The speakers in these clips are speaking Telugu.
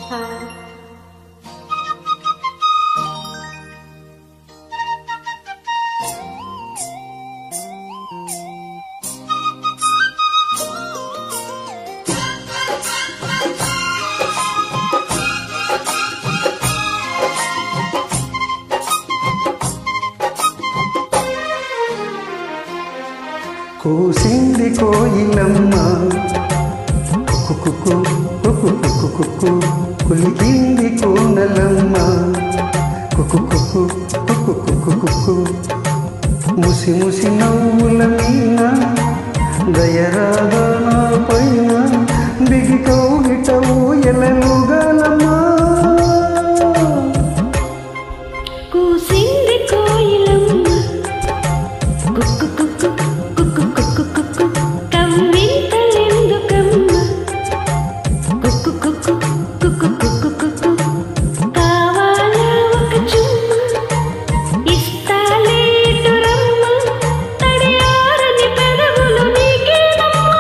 హాయ్. కూసింది కోయిలమ్మ కుక్కు కులికింది కోనలమ్మ కుక్కు ముసి ముసి నవ్వుల మీన దయరాగా నా పైన బిగి కౌగిట ఊయలలుగాలమ్మా కూసింది కోయిలమ్మ కుక్కు కుక్కు కుక్కు కుక్కు కుక్కు కమ్మింతలెందుకమ్మ కుక్కు కుక్కు కుక్కు కుక్కు కుక్కు కావాలా ఒక చుమ్మ ఇస్తాలే ఇటురమ్మ తడియారని పెదవులు నీకేనమ్మా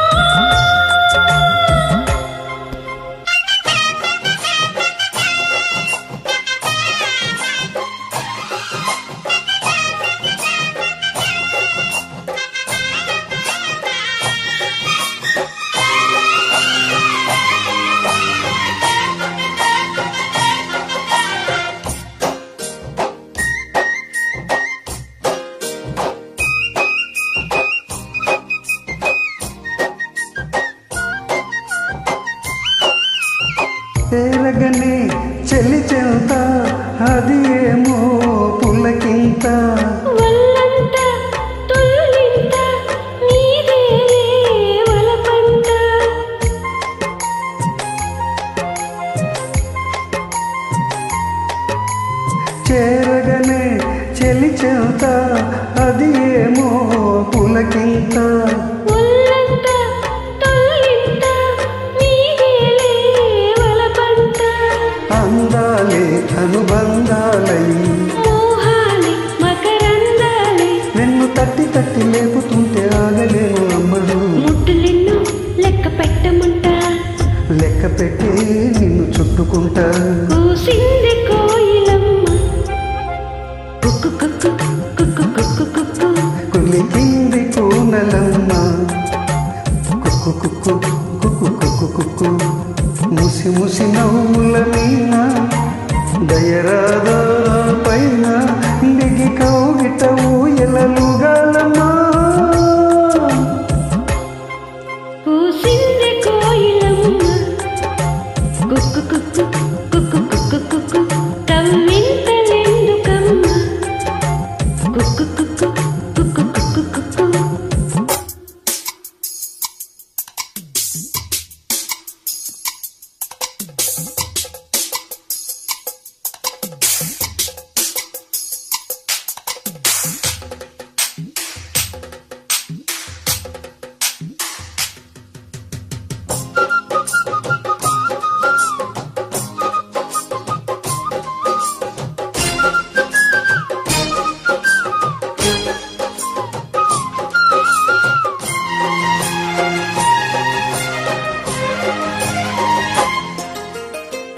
తేరగనే చెల్లి చెంత అది ఏమో పులకింత వల్లంత తుల్లింత నీదేలే వలపంత చేరగనే చెల్లి చెంత అది ఏమో పులకింత వల్లంత తుల్లింత నీదేలే వలపంత అందాలే అనుబంధాలై మోహాలే మకరందాలే నిన్ను తట్టి తట్టి లేపుతుంటే ఆగలేను అమ్మడు ముట్టులెన్ను లెక్క పెట్టమంటా లెక్క పెట్టి నిన్ను చుట్టుకుంటా కూసింది కోయిలమ్మ కుక్కు కుక్కు కుక్కు కుక్కు కుక్కు కులికింది కోనలమ్మ కుక్కు కుక్కు కుక్కు కుక్కు కుక్కు ముసి ముసి నవ్వుల మీన దయరాదా పైన దిగి కౌగిట ఊయలలుగాలమ్మా కూసింది కోయిలమ్మ కుక్కు కుక్కు కుక్కు కుక్కు కుక్కు కమ్మింతలెందుకమ్మ కుక్కు కుక్కు కుక్కు కుక్కు కుక్కు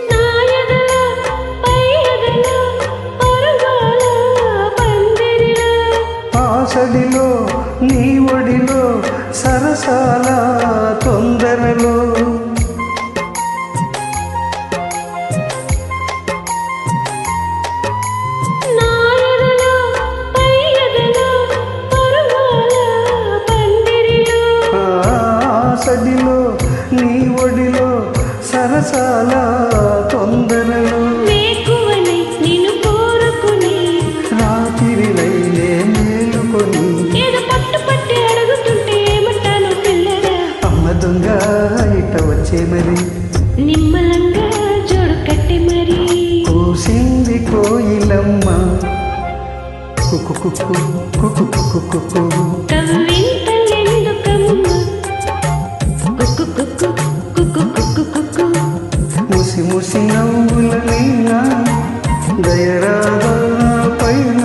నాయదల పైయదల పరువాల పందిరిలో ఆసడిలో నీ ఒడిలో సరసాల తొందరలో నాయదల పైయదల పరువాల పందిరిలో ఆసడిలో నీ ఒడిలో సరసాల తొందరలో వేకువనై నిన్ను కోరుకుని రాత్రిలై నే మేలుకొని ఏదో పట్టు పట్టి అడుగుతుంటే ఏమంటాను పిల్లరా అమ్మ దొంగ ఇట వచ్చే మరి నిమ్మలంగా జోడు కట్టి మరి కూసింది కోయిలమ్మ కుక్కు కుక్కు కుక్కు కుక్కు కుక్కు కవ్వింతలెందుకమ్మ కుక్కు కుక్కు కుక్కు కుక్కు కుక్కు ముసి ముసి నవ్వుల మీన దయరాదా పైన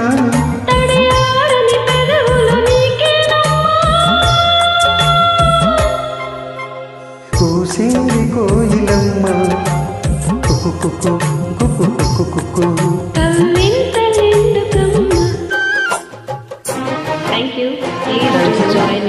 తడియారని పెదవులు నీకేనమ్మా కూసింది కోయిలమ్మ కుక్కు కుక్కు కుక్కు. కవ్వింతలెందుకమ్మా. Thank you. Please do join